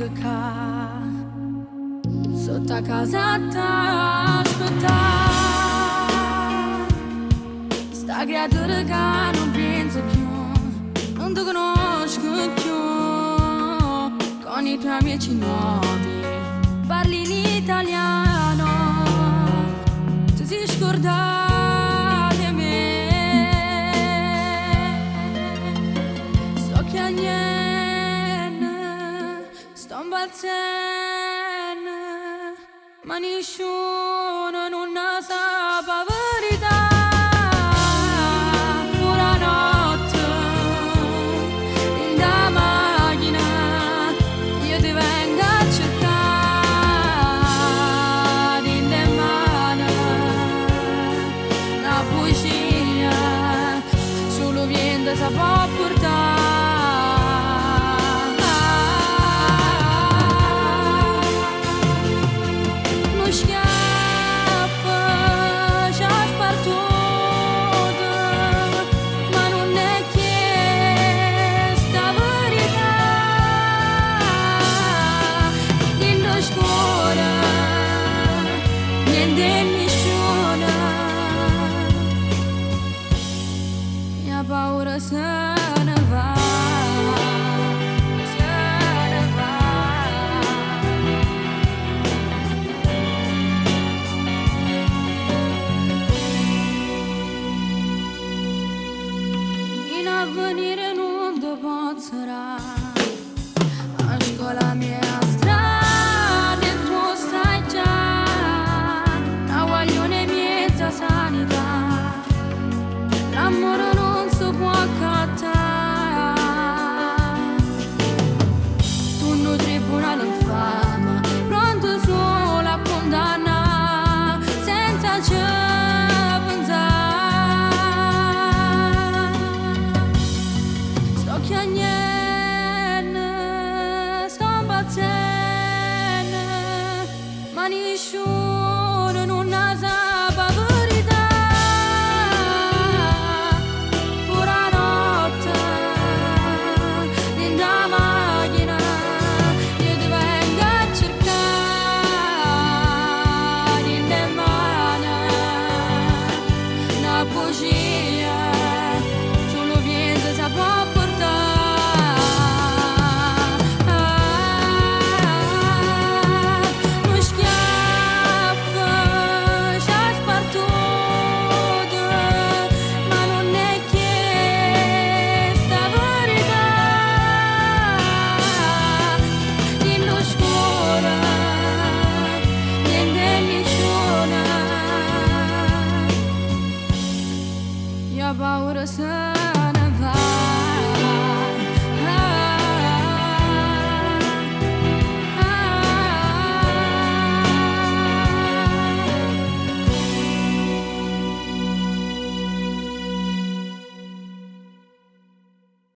ca sotto a casa t'aspetta sta creatura che non pensa più, non ti conosco più, con i tuoi amici nuovi parli in italiano, tu si scorda di me, so che niente sto balzando, ma nessuno non sa la verità. Una notte in da macchina io ti vengo a cercare in le mani una poesia, solo vento sa può portare. Paura se ne va, se ne va. In avvenire non ti potrà, a scuola mia strada e tu stai già, la guaglione mezza sanità, l'amore può accattare, tu non tribunale infame, pronto solo a condanna, senza ci pensare, sto chiagnendo, sto impazzendo, ma nessuno